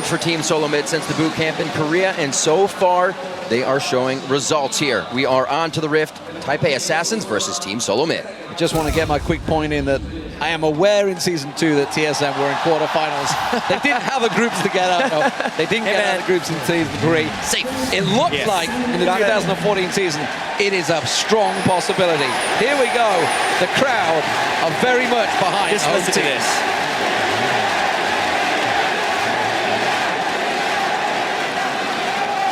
changed for Team SoloMid since the boot camp in Korea, and so far they are showing results here. We are on to the Rift, Taipei Assassins versus Team SoloMid. I just want to get my quick point in that I am aware in Season 2 that TSM were in quarterfinals. They didn't have the groups together. No, they didn't get out of the goops in Season 3. Safe. It looks like in the 2014 season, it is a strong possibility. Here we go. The crowd are very much behind. Just listen to this.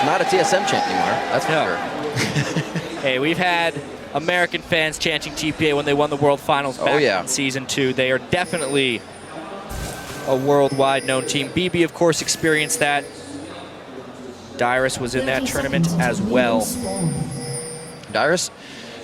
Not a TSM chant anymore, that's for sure. Hey, we've had American fans chanting TPA when they won the World Finals back in Season 2. They are definitely a worldwide known team. BB, of course, experienced that. Dyrus was in that tournament as well. Dyrus,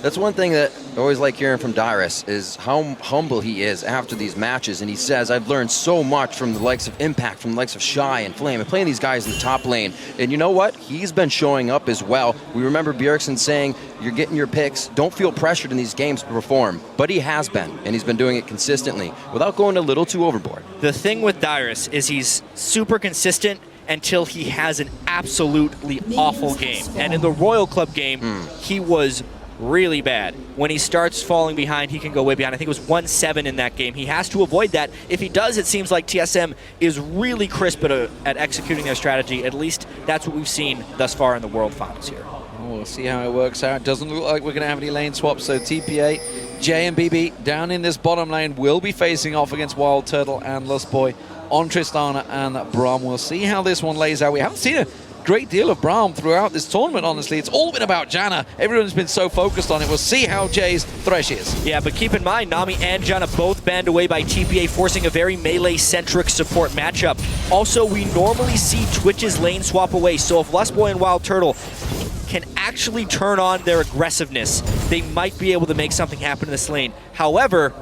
that's one thing that I always like hearing from Dyrus is how humble he is after these matches. And he says, I've learned so much from the likes of Impact, from the likes of Shy and Flame, and playing these guys in the top lane. And you know what? He's been showing up as well. We remember Bjergsen saying, you're getting your picks. Don't feel pressured in these games to perform. But he has been, and he's been doing it consistently without going a little too overboard. The thing with Dyrus is he's super consistent until he has an absolutely awful game. And in the Royal Club game, he was really bad. When he starts falling behind, he can go way behind. I think it was 1-7 in that game. He has to avoid that. If he does, it seems like TSM is really crisp at executing their strategy. At least that's what we've seen thus far in the World Finals here. We'll see how it works out. Doesn't look like we're going to have any lane swaps, so TPA, J and BB down in this bottom lane will be facing off against Wild Turtle and Lustboy on Tristana and Braum. We'll see how this one lays out. We haven't seen a great deal of Braum throughout this tournament, honestly. It's all been about Janna. Everyone's been so focused on it. We'll see how Jay's Thresh is. Yeah, but keep in mind, Nami and Janna both banned away by TPA, forcing a very melee-centric support matchup. Also, we normally see Twitch's lane swap away, so if Lustboy and Wild Turtle can actually turn on their aggressiveness, they might be able to make something happen in this lane. However,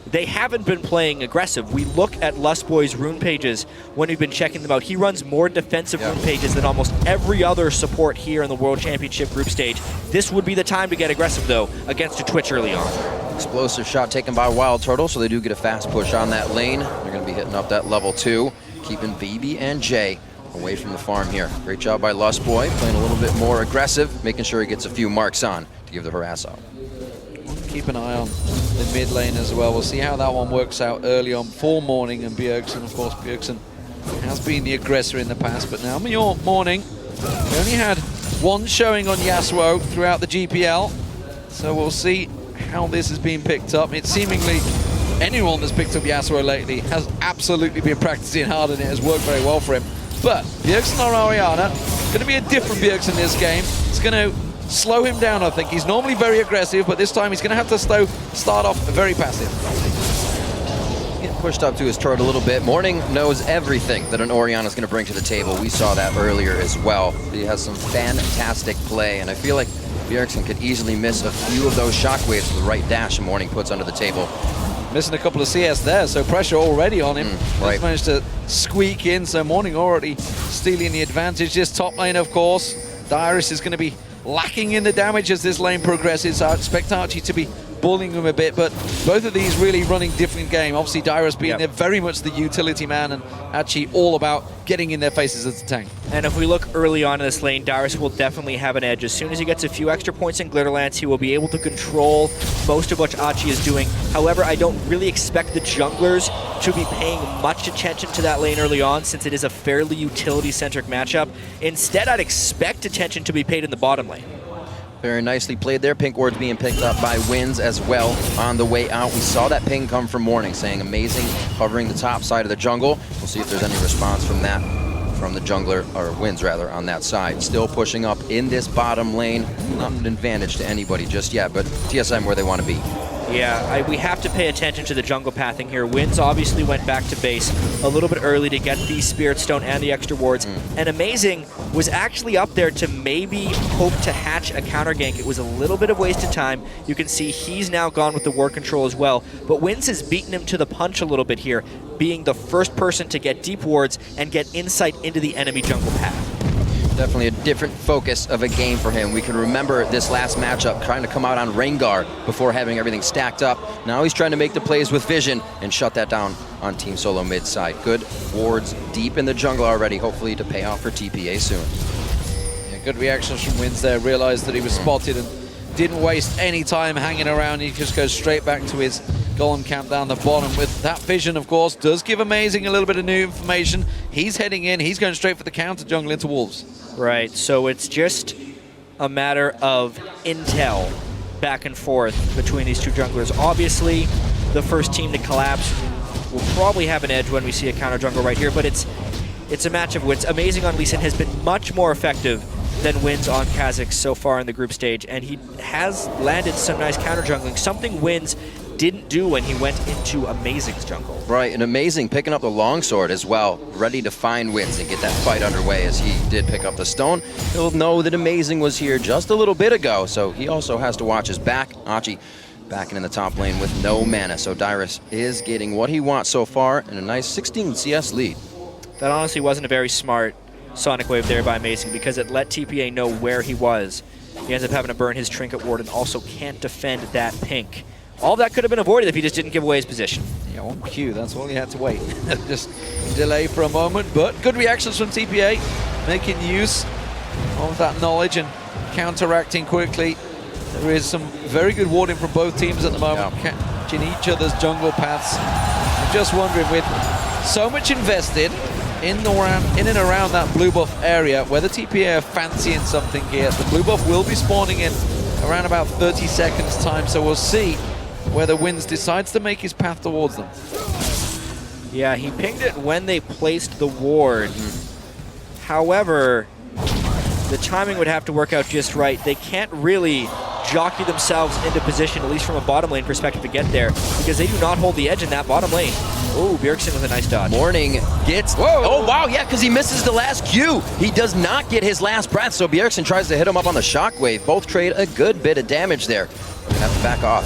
they haven't been playing aggressive. We look at Lustboy's rune pages when we've been checking them out. He runs more defensive rune pages than almost every other support here in the World Championship group stage. This would be the time to get aggressive, though, against a Twitch early on. Explosive shot taken by Wild Turtle, so they do get a fast push on that lane. They're going to be hitting up that level 2, keeping BB and Jay away from the farm here. Great job by Lustboy, playing a little bit more aggressive, making sure he gets a few marks on to give the harass out. Keep an eye on the mid lane as well. We'll see how that one works out early on for Morning and Bjergsen. Of course, Bjergsen has been the aggressor in the past, but now Morning, we only had one showing on Yasuo throughout the GPL, so we'll see how this has been picked up. It's seemingly anyone that's picked up Yasuo lately has absolutely been practicing hard, and it has worked very well for him. But Bjergsen or Orianna, going to be a different Bjergsen this game. It's going to slow him down, I think. He's normally very aggressive, but this time he's going to have to start off very passive. Getting pushed up to his turret a little bit. Morning knows everything that an Orianna is going to bring to the table. We saw that earlier as well. He has some fantastic play, and I feel like Bjergsen could easily miss a few of those shockwaves with the right dash and Morning puts under the table. Missing a couple of CS there, so pressure already on him. Right. Just managed to squeak in, so Morning already stealing the advantage. This top lane, of course, Dyrus is going to be lacking in the damage as this lane progresses. So I expect Archie to be bullying him a bit, but both of these really running different game. Obviously, Dyrus being there very much the utility man, and Archie all about getting in their faces as a tank. And if we look early on in this lane, Dyrus will definitely have an edge. As soon as he gets a few extra points in Glitterlance, he will be able to control most of what Archie is doing. However, I don't really expect the junglers to be paying much attention to that lane early on, since it is a fairly utility-centric matchup. Instead, I'd expect attention to be paid in the bottom lane. Very nicely played there. Pink wards being picked up by Wins as well on the way out. We saw that ping come from Morning, saying amazing, covering the top side of the jungle. We'll see if there's any response from that, from the jungler, or Wins rather, on that side. Still pushing up in this bottom lane. Not an advantage to anybody just yet, but TSM where they want to be. Yeah, we have to pay attention to the jungle pathing here. Wins obviously went back to base a little bit early to get the Spirit Stone and the extra wards. And Amazing was actually up there to maybe hope to hatch a counter gank. It was a little bit of wasted time. You can see he's now gone with the ward control as well. But Wins has beaten him to the punch a little bit here, being the first person to get deep wards and get insight into the enemy jungle path. Definitely a different focus of a game for him. We can remember this last matchup trying to come out on Rengar before having everything stacked up. Now he's trying to make the plays with vision and shut that down on Team SoloMid side. Good wards deep in the jungle already, hopefully to pay off for TPA soon. Yeah, good reactions from Wins there. Realized that he was spotted and didn't waste any time hanging around. He just goes straight back to his golem camp down the bottom. With that vision, of course, does give Amazing a little bit of new information. He's heading in. He's going straight for the counter jungle into Wolves. Right, so it's just a matter of intel back and forth between these two junglers. Obviously, the first team to collapse will probably have an edge when we see a counter jungle right here, but it's a match of wins. Amazing on Lee Sin has been much more effective than Wins on Kha'Zix so far in the group stage, and he has landed some nice counter jungling, something Wins didn't do when he went into Amazing's jungle. Right, and Amazing picking up the longsword as well, ready to find Wins and get that fight underway as he did pick up the stone. He'll know that Amazing was here just a little bit ago, so he also has to watch his back. Achi backing in the top lane with no mana, so Dyrus is getting what he wants so far and a nice 16 CS lead. That honestly wasn't a very smart Sonic Wave there by Amazing because it let TPA know where he was. He ends up having to burn his Trinket Ward and also can't defend that pink. All that could have been avoided if he just didn't give away his position. Yeah, on cue, that's all he had to wait. Just delay for a moment, but good reactions from TPA, making use of that knowledge and counteracting quickly. There is some very good warding from both teams at the moment, catching each other's jungle paths. I'm just wondering, with so much invested in and around that blue buff area, whether TPA are fancying something here. The blue buff will be spawning in around about 30 seconds time, so we'll see whether Wins decides to make his path towards them. Yeah, he pinged it when they placed the ward. However, the timing would have to work out just right. They can't really jockey themselves into position, at least from a bottom lane perspective, to get there, because they do not hold the edge in that bottom lane. Oh, Bjergsen with a nice dodge. Morning gets... Whoa! Oh, wow, yeah, because he misses the last Q. He does not get his last breath, so Bjergsen tries to hit him up on the shockwave. Both trade a good bit of damage there. Gonna have to back off.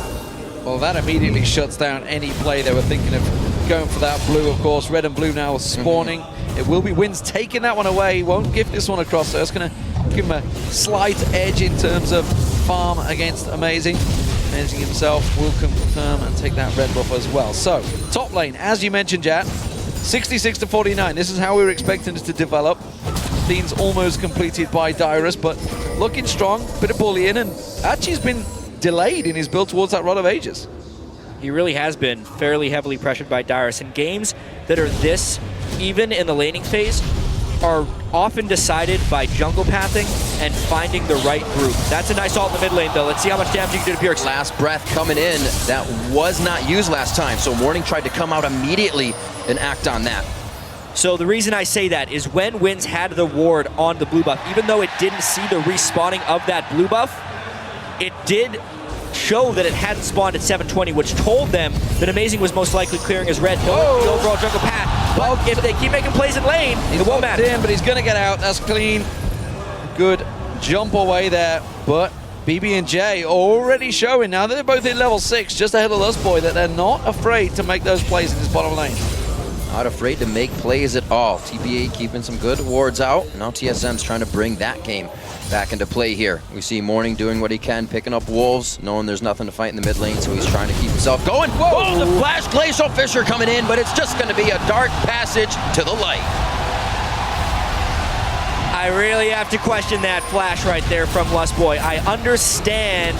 Well, that immediately shuts down any play. They were thinking of going for that blue, of course. Red and blue now spawning. It will be Wins taking that one away. He won't give this one across, so that's going to give him a slight edge in terms of farm against Amazing. Amazing himself will confirm and take that red buff as well. So, top lane, as you mentioned, Jat, 66 to 49. This is how we were expecting it to develop. Scenes almost completed by Dyrus, but looking strong, bit of bullying, and actually has been delayed in his build towards that Rod of Ages. He really has been fairly heavily pressured by Dyrus, and games that are this even in the laning phase are often decided by jungle pathing and finding the right group. That's a nice ult in the mid lane, though. Let's see how much damage you can do to Bjergsen. Last breath coming in. That was not used last time, so Morning tried to come out immediately and act on that. So the reason I say that is when Wins had the ward on the blue buff, even though it didn't see the respawning of that blue buff, it did show that it hadn't spawned at 720, which told them that Amazing was most likely clearing his red, the overall jungle path. But if they keep making plays in lane, it won't matter. In, but he's going to get out. That's clean. Good jump away there. But BB and J already showing now that they're both in level 6, just ahead of Lustboy, that they're not afraid to make those plays in this bottom lane. Not afraid to make plays at all. TPA keeping some good wards out. Now TSM's trying to bring that game back into play here. We see Morning doing what he can, picking up wolves, knowing there's nothing to fight in the mid lane, so he's trying to keep himself going. Whoa! The flash Glacial Fissure coming in, but it's just going to be a dark passage to the light. I really have to question that flash right there from Lustboy. I understand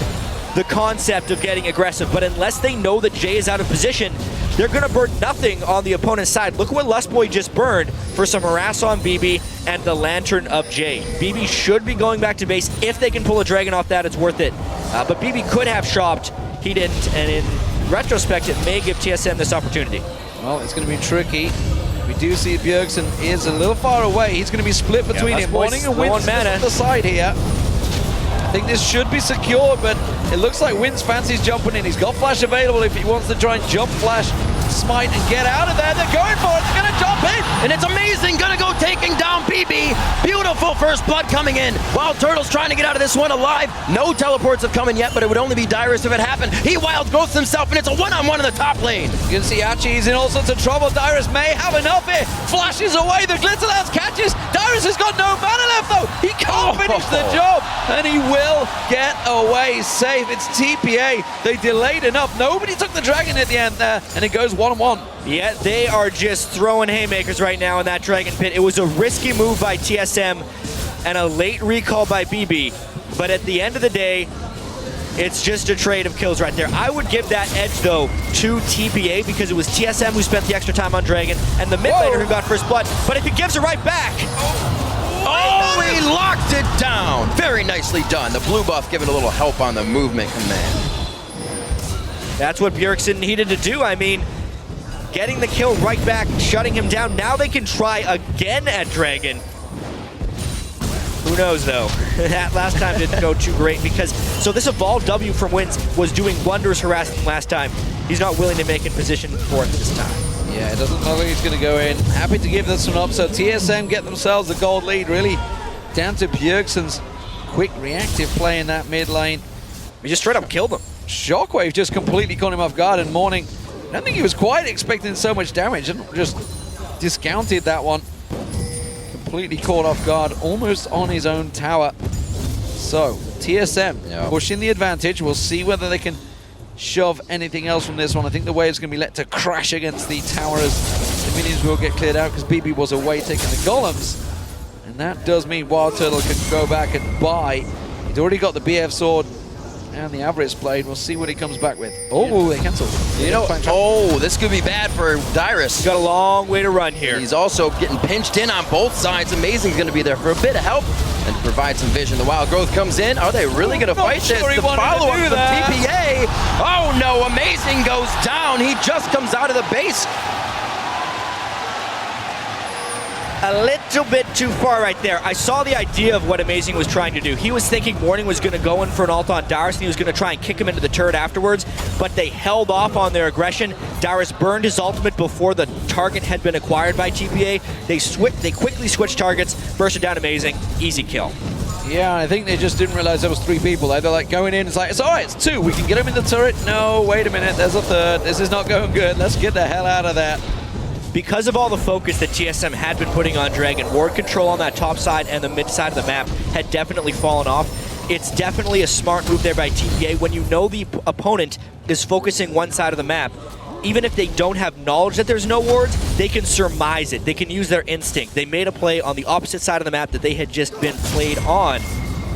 the concept of getting aggressive, but unless they know that Jay is out of position, they're going to burn nothing on the opponent's side. Look what Lustboy just burned for some harass on BB and the Lantern of Jay. BB should be going back to base. If they can pull a dragon off that, it's worth it. But BB could have shopped. He didn't, and in retrospect, it may give TSM this opportunity. Well, it's going to be tricky. We do see Bjergsen is a little far away. He's going to be split between him. Morning and Wins on the side here. I think this should be secure, but it looks like Wins fancies jumping in. He's got flash available if he wants to try and jump flash, smite, and get out of there. They're going for it. They're going to jump in. And it's Amazing. Going to go taking down BB. Beautiful first blood coming in. Wild Turtle's trying to get out of this one alive. No teleports have come in yet, but it would only be Dyrus if it happened. He wild growths himself, and it's a one-on-one in the top lane. You can see Achi is in all sorts of trouble. Dyrus may have enough here. Flashes away. The Glitterlance catches. Dyrus has got no mana left, though. He finish the job, and he will get away safe. It's TPA. They delayed enough. Nobody took the Dragon at the end there, and it goes 1-1. Yeah, they are just throwing haymakers right now in that Dragon Pit. It was a risky move by TSM and a late recall by BB, but at the end of the day, it's just a trade of kills right there. I would give that edge, though, to TPA because it was TSM who spent the extra time on Dragon and the mid laner who got first blood, but if he gives it right back. Oh, he locked it down. Very nicely done. The blue buff giving a little help on the movement command. That's what Bjergsen needed to do. I mean, getting the kill right back, shutting him down. Now they can try again at Dragon. Who knows, though? That last time didn't go too great because... So this evolved W from Wins was doing wonders harassing him last time. He's not willing to make in position for it this time. Yeah, it doesn't look like he's going to go in. Happy to give this one up. So TSM get themselves the gold lead, really down to Bjergsen's quick reactive play in that mid lane. We just straight up killed him. Shockwave just completely caught him off guard, and Morning, I don't think he was quite expecting so much damage and just discounted that one. Completely caught off guard, almost on his own tower. So, TSM pushing the advantage. We'll see whether they can shove anything else from this one. I think the wave's going to be let to crash against the tower as the minions will get cleared out because BB was away taking the golems. And that does mean Wild Turtle can go back and buy. He's already got the BF sword and the Avarice blade. We'll see what he comes back with. Oh, they cancelled. You know, oh, this could be bad for Dyrus. He's got a long way to run here. He's also getting pinched in on both sides. Amazing's going to be there for a bit of help and provide some vision. The Wild Growth comes in. Are they really going to fight this? The follow-up from TPA. Oh, no, Amazing goes down. He just comes out of the base. A little bit too far right there. I saw the idea of what Amazing was trying to do. He was thinking Morning was going to go in for an ult on Dyrus and he was going to try and kick him into the turret afterwards, but they held off on their aggression. Dyrus burned his ultimate before the target had been acquired by TPA. They quickly switched targets, bursted down Amazing, easy kill. Yeah, I think they just didn't realize there was 3 people. They're like going in, it's like, it's all right, it's 2. We can get him in the turret. No, wait a minute, there's a 3rd. This is not going good. Let's get the hell out of there. Because of all the focus that TSM had been putting on Dragon, ward control on that top side and the mid side of the map had definitely fallen off. It's definitely a smart move there by TPA. When you know the opponent is focusing one side of the map, even if they don't have knowledge that there's no wards, they can surmise it. They can use their instinct. They made a play on the opposite side of the map that they had just been played on,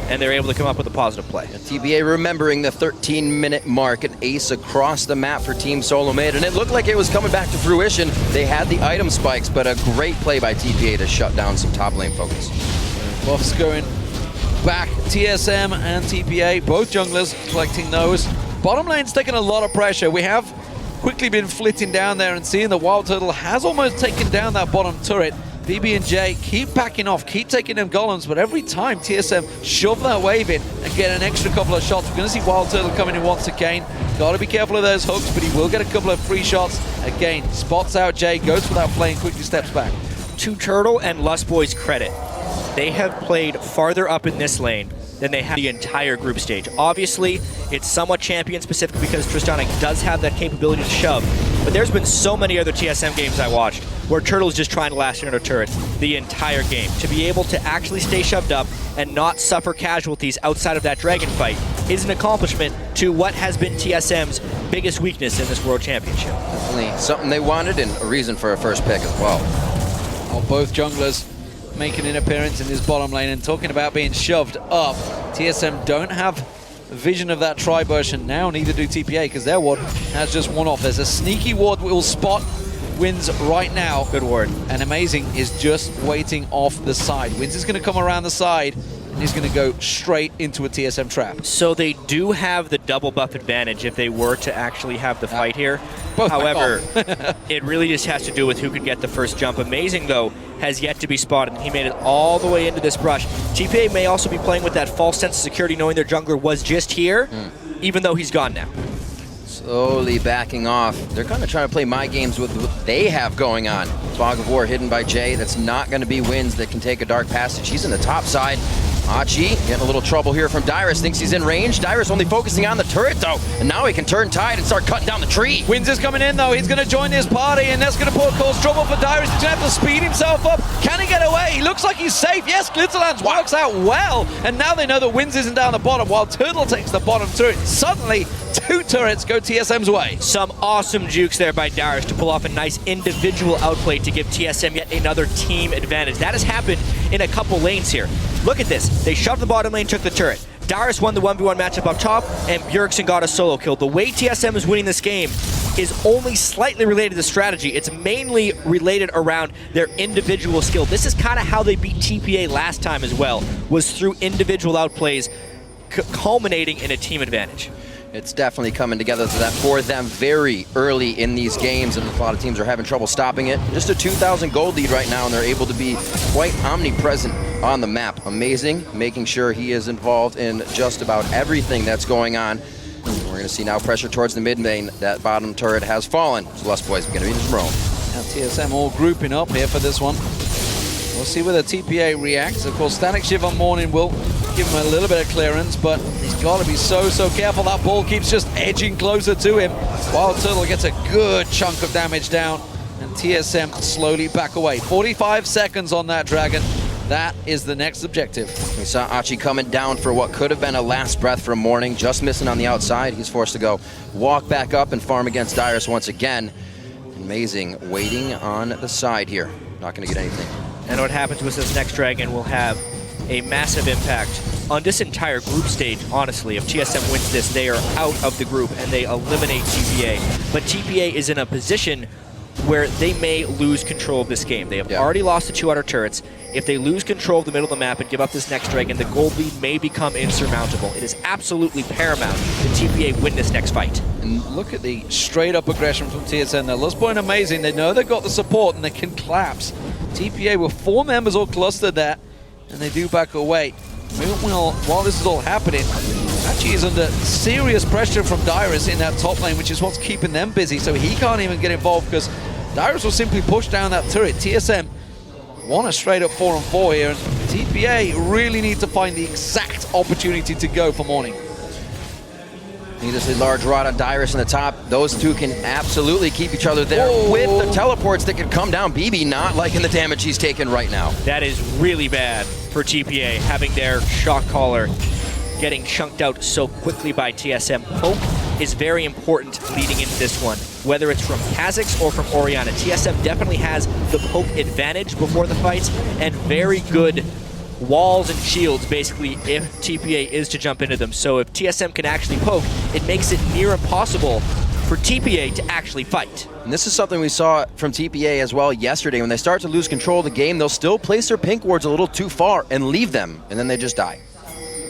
and they're able to come up with a positive play. And TBA remembering the 13-minute mark, an ace across the map for Team SoloMid, and it looked like it was coming back to fruition. They had the item spikes, but a great play by TPA to shut down some top lane focus. Buffs going back. TSM and TPA, both junglers collecting those. Bottom lane's taking a lot of pressure. We have quickly been flitting down there and seeing the Wild Turtle has almost taken down that bottom turret. BB and J keep backing off, keep taking them golems, but every time TSM shove that wave in and get an extra couple of shots, we're going to see Wild Turtle coming in once again. Got to be careful of those hooks, but he will get a couple of free shots. Again, spots out J, goes for that flame, quickly steps back. To Turtle and Lust Boys' credit, they have played farther up in this lane than they have the entire group stage. Obviously, it's somewhat champion-specific because Tristana does have that capability to shove, but there's been so many other TSM games I watched where Turtle's just trying to last in a turret the entire game. To be able to actually stay shoved up and not suffer casualties outside of that Dragon fight is an accomplishment to what has been TSM's biggest weakness in this World Championship. Definitely something they wanted and a reason for a first pick as well. Oh, both junglers making an appearance in this bottom lane and talking about being shoved up. TSM don't have vision of that tri-bush, and now neither do TPA because their ward has just one off. There's a sneaky ward that will spot Wins right now. Good ward. And Amazing is just waiting off the side. Wins is going to come around the side and he's going to go straight into a TSM trap. So they do have the double buff advantage if they were to actually have the fight here. Both However, it really just has to do with who could get the first jump. Amazing, though, has yet to be spotted. He made it all the way into this brush. TPA may also be playing with that false sense of security, knowing their jungler was just here, even though he's gone now. Slowly backing off. They're kind of trying to play my games with what they have going on. Fog of War hidden by Jay. That's not going to be Wins that can take a dark passage. He's in the top side. Achi getting a little trouble here from Dyrus, thinks he's in range. Dyrus only focusing on the turret though, and now he can turn tide and start cutting down the tree. Wins is coming in though, he's going to join this party, and that's going to cause trouble for Dyrus. He's going to have to speed himself up. Can he get away? He looks like he's safe. Yes, Glitterlands works out well, and now they know that Wins isn't down the bottom while Turtle takes the bottom turret. Suddenly, 2 turrets go TSM's way. Some awesome jukes there by Dyrus to pull off a nice individual outplay to give TSM yet another team advantage. That has happened in a couple lanes here. Look at this. They shoved the bottom lane, took the turret. Dyrus won the 1v1 matchup up top, and Bjergsen got a solo kill. The way TSM is winning this game is only slightly related to strategy. It's mainly related around their individual skill. This is kind of how they beat TPA last time as well, was through individual outplays, culminating in a team advantage. It's definitely coming together to that for them very early in these games, and a lot of teams are having trouble stopping it. Just a 2,000 gold lead right now, and they're able to be quite omnipresent on the map. Amazing, making sure he is involved in just about everything that's going on. We're going to see now pressure towards the mid lane. That bottom turret has fallen. So Lust Boys are going to be in some roam. Now TSM all grouping up here for this one. We'll see where the TPA reacts. Of course, Static Shiv on Morning will give him a little bit of clearance, but he's got to be so careful. That ball keeps just edging closer to him. Wild Turtle gets a good chunk of damage down, and TSM slowly back away. 45 seconds on that Dragon. That is the next objective. We saw Achi coming down for what could have been a last breath from Morning, just missing on the outside. He's forced to go walk back up and farm against Dyrus once again. Amazing, waiting on the side here. Not going to get anything. And what happens with this next Dragon will have a massive impact on this entire group stage, honestly. If TSM wins this, they are out of the group and they eliminate TPA. But TPA is in a position where they may lose control of this game. They have already lost the 2 outer turrets. If they lose control of the middle of the map and give up this next Dragon, the gold lead may become insurmountable. It is absolutely paramount that TPA win this next fight. And look at the straight-up aggression from TSM there. Lustboy amazing. They know they've got the support and they can collapse. TPA with 4 members all clustered there, and they do back away. Meanwhile, while this is all happening, Achi is under serious pressure from Dyrus in that top lane, which is what's keeping them busy, so he can't even get involved because Dyrus will simply push down that turret. TSM want a straight-up 4-on-4 here, and TPA really need to find the exact opportunity to go for Morning. Needlessly large rod on Dyrus in the top. Those two can absolutely keep each other there with the teleports that can come down. BB not liking the damage he's taking right now. That is really bad for TPA, having their shock collar getting chunked out so quickly by TSM. Poke is very important leading into this one, whether it's from Kha'Zix or from Orianna. TSM definitely has the poke advantage before the fights, and very good walls and shields, basically, if TPA is to jump into them. So if TSM can actually poke, it makes it near impossible for TPA to actually fight. And this is something we saw from TPA as well yesterday. When they start to lose control of the game, they'll still place their pink wards a little too far and leave them, and then they just die.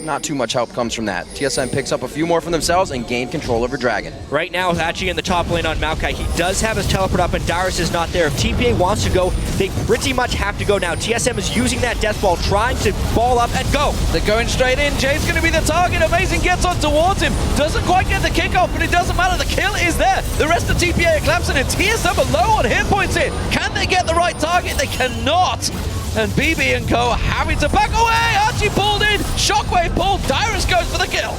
Not too much help comes from that. TSM picks up a few more for themselves and gain control over Dragon. Right now, Achi in the top lane on Maokai. He does have his teleport up, and Dyrus is not there. If TPA wants to go, they pretty much have to go now. TSM is using that death ball, trying to ball up and go. They're going straight in. Jay's going to be the target. Amazing gets on towards him. Doesn't quite get the kickoff, but it doesn't matter. The kill is there. The rest of TPA are collapsing, and TSM are low on hit points in. Can they get the right target? They cannot. And BB and co are having to back away. Archie pulled in. Shockwave pulled. Dyrus goes for the kill.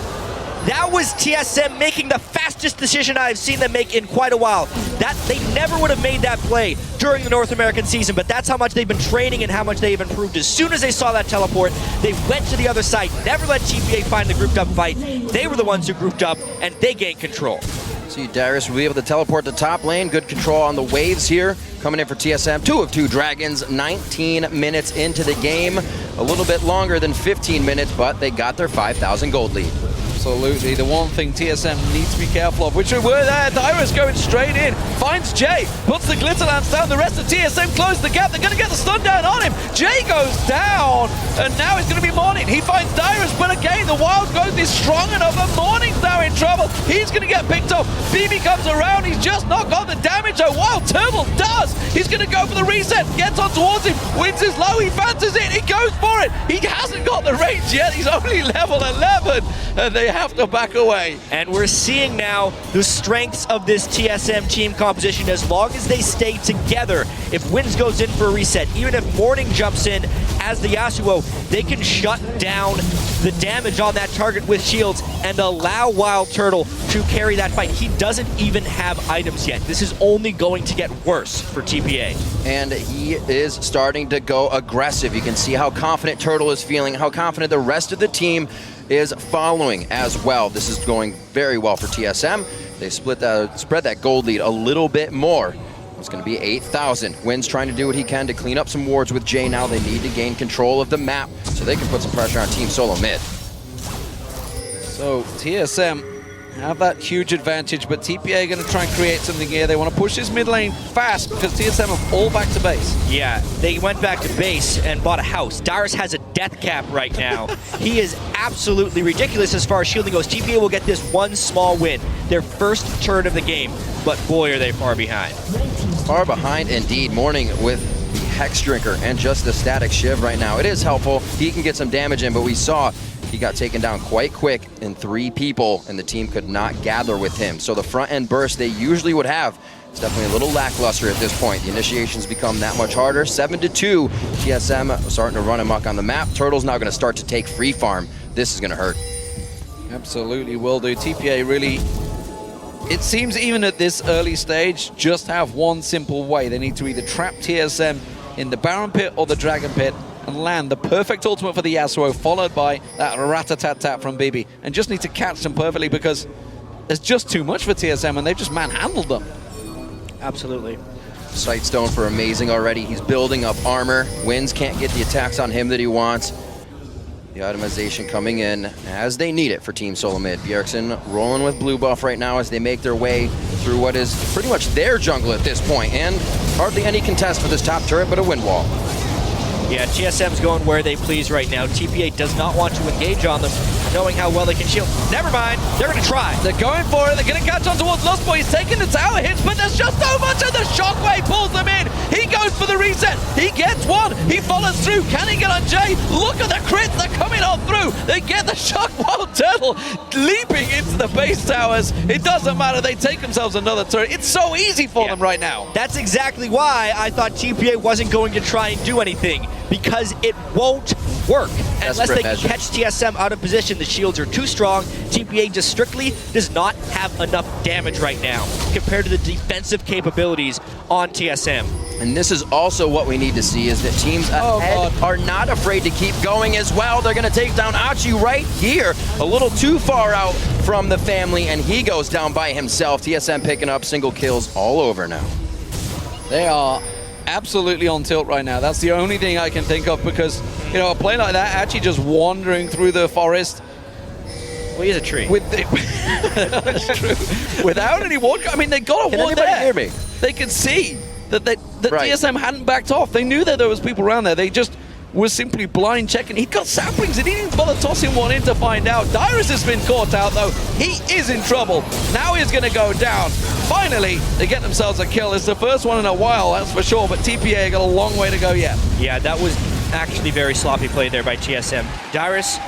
That was TSM making the fastest decision I've seen them make in quite a while. That they never would have made that play during the North American season, but that's how much they've been training and how much they've improved. As soon as they saw that teleport, they went to the other side, never let TPA find the grouped up fight. They were the ones who grouped up, and they gained control. See, Dyrus will be able to teleport to top lane. Good control on the waves here. Coming in for TSM, 2 of 2 Dragons, 19 minutes into the game. A little bit longer than 15 minutes, but they got their 5,000 gold lead. Absolutely. The one thing TSM needs to be careful of, which we were there. Dyrus going straight in, finds Jay, puts the glitter lance down. The rest of TSM close the gap. They're going to get the stun down on him. Jay goes down, and now it's going to be Morning. He finds Dyrus, but again, the wild growth is strong enough, and Morning's now in trouble. He's going to get picked up. BB comes around. He's just not got the damage. A Wild Turtle does. He's going to go for the reset. Gets on towards him. Wins is low. He fancies it. He goes for it. He hasn't got the range yet. He's only level 11, and they have to back away. And we're seeing now the strengths of this TSM team comp. composition as long as they stay together. If Winds goes in for a reset, even if Morning jumps in as the Yasuo, they can shut down the damage on that target with shields and allow Wild Turtle to carry that fight. He doesn't even have items yet. This is only going to get worse for TPA. And he is starting to go aggressive. You can see how confident Turtle is feeling, how confident the rest of the team is following as well. This is going very well for TSM. They spread that gold lead a little bit more. It's going to be 8,000. Wynn's trying to do what he can to clean up some wards with Jay. Now they need to gain control of the map so they can put some pressure on Team SoloMid. So TSM have that huge advantage, but TPA are going to try and create something here. They want to push this mid lane fast because TSM are all back to base. Yeah, they went back to base and bought a house. Dyrus has a death cap right now. He is absolutely ridiculous as far as shielding goes. TPA will get this one small win, their first turn of the game, but boy, are they far behind. Far behind indeed. Morning with the Hex Drinker and just the static Shiv right now. It is helpful. He can get some damage in, but we saw he got taken down quite quick in 3 people, and the team could not gather with him. So the front end burst they usually would have, it's definitely a little lackluster at this point. The initiations become that much harder. 7-2, TSM starting to run amok on the map. Turtle's now going to start to take free farm. This is going to hurt. Absolutely will do. TPA really, it seems even at this early stage, just have one simple way. They need to either trap TSM in the Baron Pit or the Dragon Pit and land the perfect ultimate for the Yasuo, followed by that rat-a-tat-tat from Bibi, and just need to catch them perfectly because there's just too much for TSM and they've just manhandled them. Absolutely. Sightstone for amazing already. He's building up armor. Winds can't get the attacks on him that he wants. The itemization coming in as they need it for Team SoloMid. Bjergsen rolling with blue buff right now as they make their way through what is pretty much their jungle at this point, and hardly any contest for this top turret but a wind wall. Yeah, TSM's going where they please right now. TPA does not want to engage on them, knowing how well they can shield. Never mind, they're going to try. They're going for it. They're going to catch on towards Lost Boy. He's taking the tower hits, but there's just so much, and the shockwave pulls them in. He goes for the reset. He gets one. He follows through. Can he get on Jay? Look at the crits. They're coming on through. They get the shock Wild Turtle leaping into the base towers. It doesn't matter. They take themselves another turret. It's so easy for them right now. That's exactly why I thought TPA wasn't going to try and do anything, because it won't work unless they can catch TSM out of position. The shields are too strong. TPA just strictly does not have enough damage right now compared to the defensive capabilities on TSM. And this is also what we need to see, is that teams ahead are not afraid to keep going as well. They're going to take down Achi right here, a little too far out from the family, and he goes down by himself. TSM picking up single kills all over now. They are absolutely on tilt right now. That's the only thing I can think of, because, you know, a play like that, actually just wandering through the forest. Well, he's a tree. With the that's true. Without any ward, I mean, they got a ward there. Hear me? They could see that TSM hadn't backed off. They knew that there was people around there. They just was simply blind checking. He'd got saplings and he didn't bother tossing one in to find out. Dyrus has been caught out though. He is in trouble. Now he's going to go down. Finally, they get themselves a kill. It's the first one in a while, that's for sure, but TPA got a long way to go yet. Yeah, that was actually very sloppy play there by TSM. Dyrus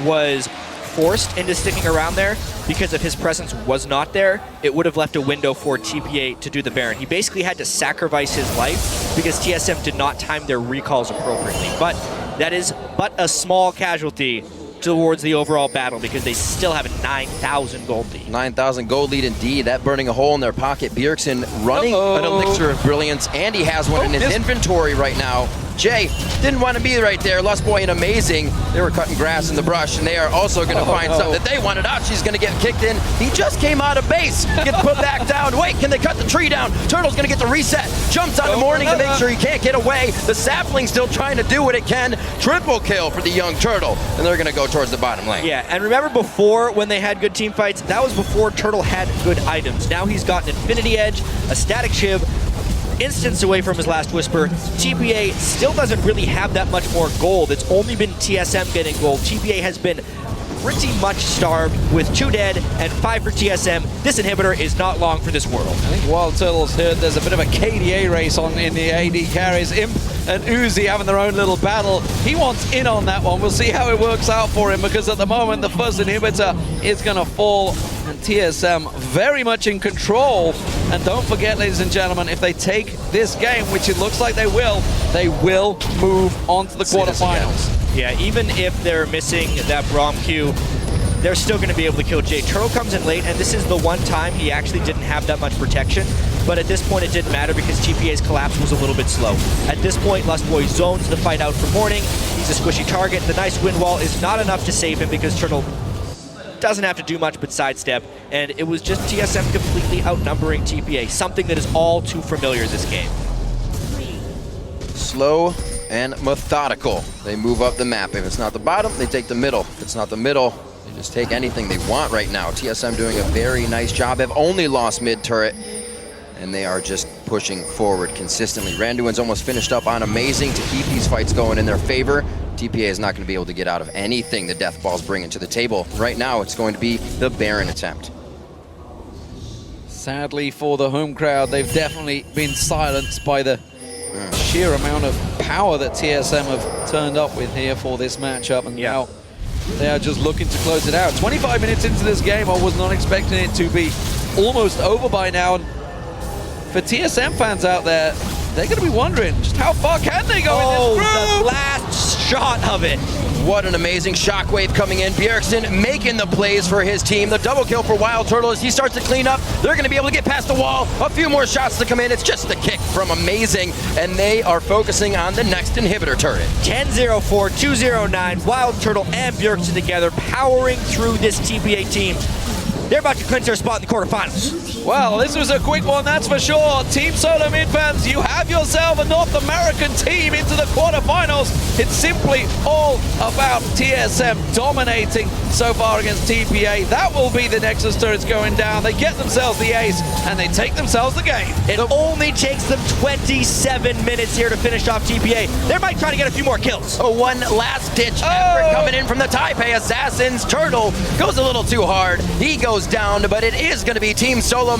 was forced into sticking around there because if his presence was not there, it would have left a window for TPA to do the Baron. He basically had to sacrifice his life because TSM did not time their recalls appropriately. But that is but a small casualty towards the overall battle because they still have a 9,000 gold lead. 9,000 gold lead indeed. That burning a hole in their pocket. Bjergsen running an elixir of brilliance, and he has one in his inventory right now. Jay didn't want to be right there. Lust Boy and Amazing, they were cutting grass in the brush, and they are also going to find something that they wanted out. She's going to get kicked in. He just came out of base, gets put back down. Wait, can they cut the tree down? Turtle's going to get the reset. Jumps on the Morning to make sure he can't get away. The Sapling's still trying to do what it can. Triple kill for the young Turtle, and they're going to go towards the bottom lane. Yeah, and remember before when they had good team fights, that was before Turtle had good items. Now he's got an Infinity Edge, a Static Shiv, instance away from his last Whisper. TPA still doesn't really have that much more gold. It's only been TSM getting gold. TPA has been pretty much starved with 2 dead and 5 for TSM. This inhibitor is not long for this world. I think Wild Turtle's heard there's a bit of a KDA race on in the AD carries. Imp and Uzi having their own little battle. He wants in on that one. We'll see how it works out for him, because at the moment the first inhibitor is going to fall And TSM very much in control. And don't forget, ladies and gentlemen, if they take this game, which it looks like they will move on to the quarterfinals. Yeah, even if they're missing that Braum Q, they're still going to be able to kill Jay. Turtle comes in late, and this is the one time he actually didn't have that much protection. But at this point, it didn't matter because TPA's collapse was a little bit slow. At this point, Lustboy zones the fight out for Morning. He's a squishy target. The nice wind wall is not enough to save him because Turtle doesn't have to do much but sidestep. And it was just TSM completely outnumbering TPA, something that is all too familiar this game. Slow and methodical. They move up the map. If it's not the bottom, they take the middle. If it's not the middle, they just take anything they want right now. TSM doing a very nice job. They've only lost mid turret, and they are just pushing forward consistently. Randuin's almost finished up on Amazing to keep these fights going in their favor. TPA is not going to be able to get out of anything the Death Ball's bringing to the table. Right now, it's going to be the Baron attempt. Sadly for the home crowd, they've definitely been silenced by the sheer amount of power that TSM have turned up with here for this matchup, and now they are just looking to close it out. 25 minutes into this game, I was not expecting it to be almost over by now. And for TSM fans out there, they're going to be wondering just how far can they go in this group? The last shot of it. What an amazing shockwave coming in. Bjergsen making the plays for his team. The double kill for Wild Turtle as he starts to clean up. They're going to be able to get past the wall. A few more shots to come in. It's just the kick from Amazing, and they are focusing on the next inhibitor turret. 10-0-4, 2-0-9, Wild Turtle and Bjergsen together, powering through this TPA team. They're about to clinch their spot in the quarterfinals. Well, this was a quick one, that's for sure. Team SoloMid fans, you have yourself a North American team into the quarterfinals. It's simply all about TSM dominating so far against TPA. That will be the Nexus turrets going down. They get themselves the ace, and they take themselves the game. It only takes them 27 minutes here to finish off TPA. They might try to get a few more kills. Oh, one last-ditch effort coming in from the Taipei Assassins. Turtle goes a little too hard. He goes down, but it is going to be Team SoloMid